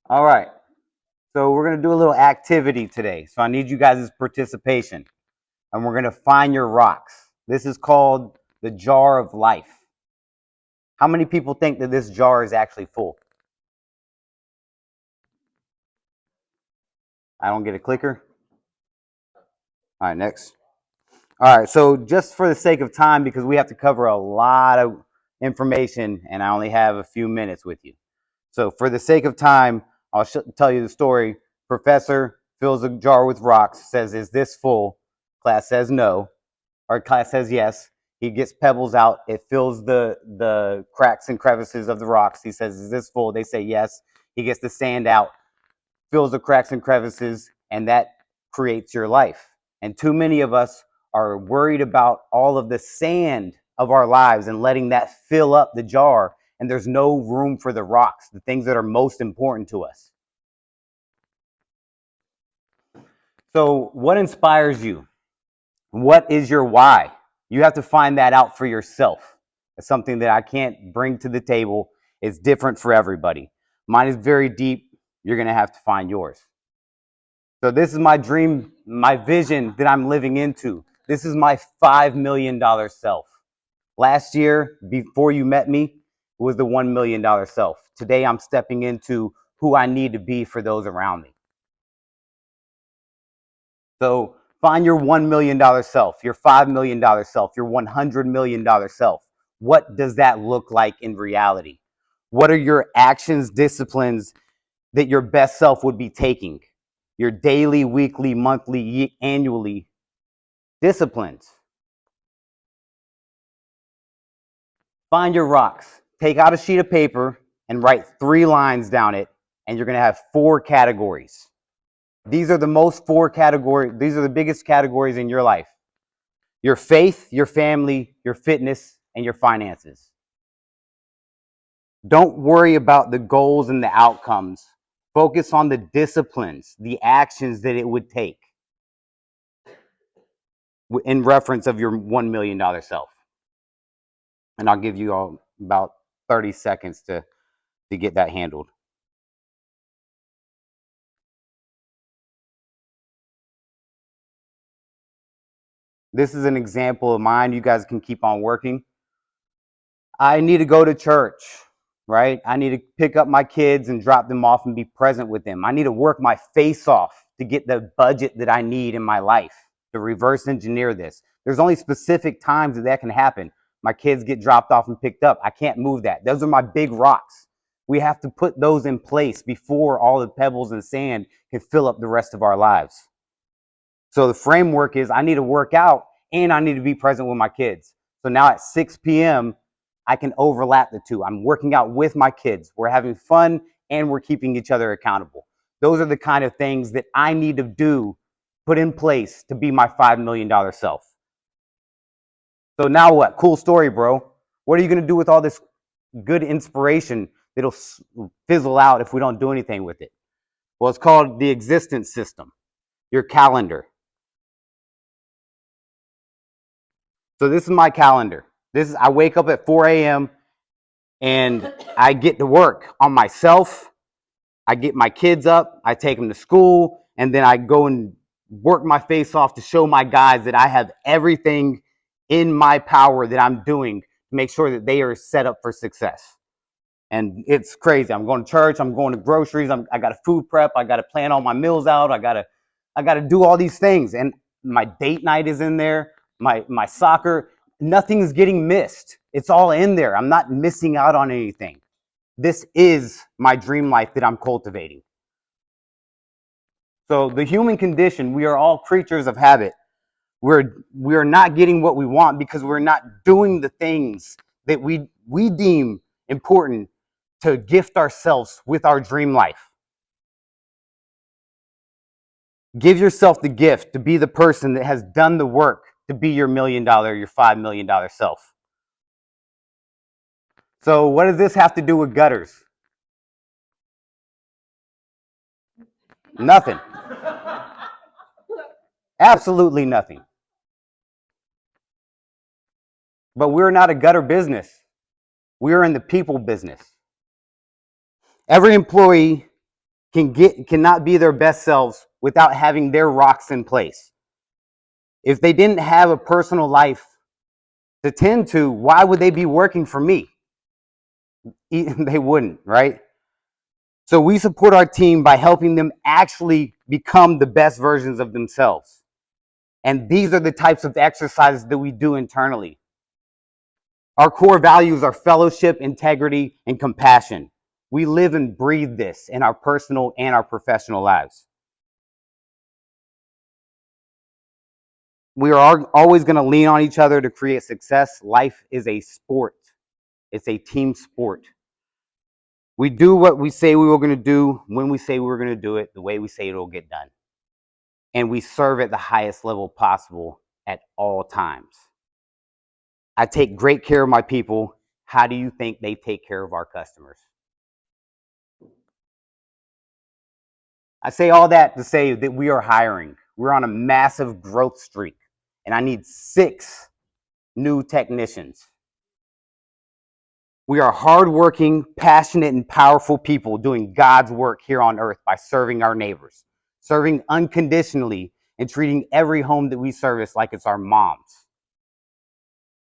All right. So we're going to do a little activity today. So I need you guys' participation. And we're going to find your rocks. This is called the jar of life. How many people think that this jar is actually full? I don't get a clicker. All right, next. All right, so just for the sake of time, because we have to cover a lot of information and I only have a few minutes with you. So for the sake of time, I'll tell you the story. Professor fills a jar with rocks, says, "Is this full?" Class says no, or class says yes. He gets pebbles out. It fills the cracks and crevices of the rocks. He says, "Is this full?" They say yes. He gets the sand out, fills the cracks and crevices, and that creates your life. And too many of us are worried about all of the sand of our lives and letting that fill up the jar, and there's no room for the rocks, the things that are most important to us. So, what inspires you? What is your why? You have to find that out for yourself. It's something that I can't bring to the table. It's different for everybody. Mine is very deep. You're going to have to find yours. So this is my dream, my vision that I'm living into. This is my $5 million self. Last year, before you met me, was the $1 million self. Today, I'm stepping into who I need to be for those around me. So find your $1 million self, your $5 million self, your $100 million self. What does that look like in reality? What are your actions, disciplines that your best self would be taking? Your daily, weekly, monthly, annually disciplines. Find your rocks. Take out a sheet of paper and write 3 lines down it, and you're going to have 4 categories. These are the most 4 categories. These are the biggest categories in your life: your faith, your family, your fitness, and your finances. Don't worry about the goals and the outcomes. Focus on the disciplines, the actions that it would take in reference of your $1 million self. And I'll give you all about 30 seconds to get that handled. This is an example of mine. You guys can keep on working. I need to go to church, right? I need to pick up my kids and drop them off and be present with them. I need to work my face off to get the budget that I need in my life, to reverse engineer this. There's only specific times that that can happen. My kids get dropped off and picked up. I can't move that. Those are my big rocks. We have to put those in place before all the pebbles and sand can fill up the rest of our lives. So the framework is I need to work out and I need to be present with my kids. So now at 6 p.m., I can overlap the two. I'm working out with my kids. We're having fun and we're keeping each other accountable. Those are the kind of things that I need to do, put in place to be my $5 million self. So now what? Cool story, bro. What are you going to do with all this good inspiration that'll fizzle out if we don't do anything with it? Well, it's called the existence system, your calendar. So this is my calendar. I wake up at 4 a.m. and I get to work on myself. I get my kids up, I take them to school, and then I go and work my face off to show my guys that I have everything in my power that I'm doing to make sure that they are set up for success. And it's crazy. I'm going to church, I'm going to groceries, I got to food prep, I got to plan all my meals out, I got to do all these things. And my date night is in there, my soccer, nothing's getting missed. It's all in there. I'm not missing out on anything. This is my dream life that I'm cultivating. So the human condition, we are all creatures of habit. We are not getting what we want because we're not doing the things that we deem important to gift ourselves with our dream life. Give yourself the gift to be the person that has done the work to be your $1 million, your $5 million self. So what does this have to do with gutters? Nothing. Absolutely nothing. But we're not a gutter business. We're in the people business. Every employee cannot be their best selves without having their rocks in place. If they didn't have a personal life to tend to, why would they be working for me? They wouldn't, right? So we support our team by helping them actually become the best versions of themselves. And these are the types of exercises that we do internally. Our core values are fellowship, integrity, and compassion. We live and breathe this in our personal and our professional lives. We are always going to lean on each other to create success. Life is a sport. It's a team sport. We do what we say we were going to do, when we say we were going to do it, the way we say it will get done. And we serve at the highest level possible at all times. I take great care of my people. How do you think they take care of our customers? I say all that to say that we are hiring. We're on a massive growth streak, and I need 6 new technicians. We are hardworking, passionate, and powerful people doing God's work here on earth by serving our neighbors, serving unconditionally, and treating every home that we service like it's our mom's.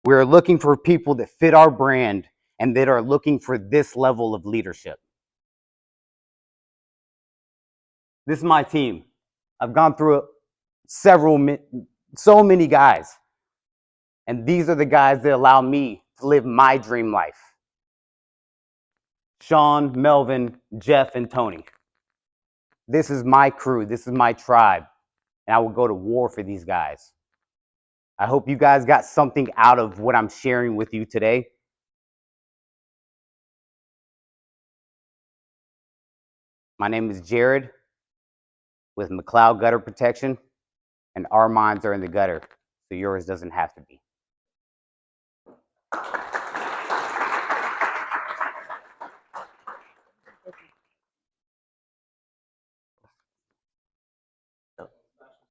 We are looking for people that fit our brand and that are looking for this level of leadership. This is my team. I've gone through so many guys. And these are the guys that allow me to live my dream life. Sean, Melvin, Jeff, and Tony. This is my crew. This is my tribe. And I will go to war for these guys. I hope you guys got something out of what I'm sharing with you today. My name is Jared with McLeod Gutter Protection, and our minds are in the gutter, so yours doesn't have to be.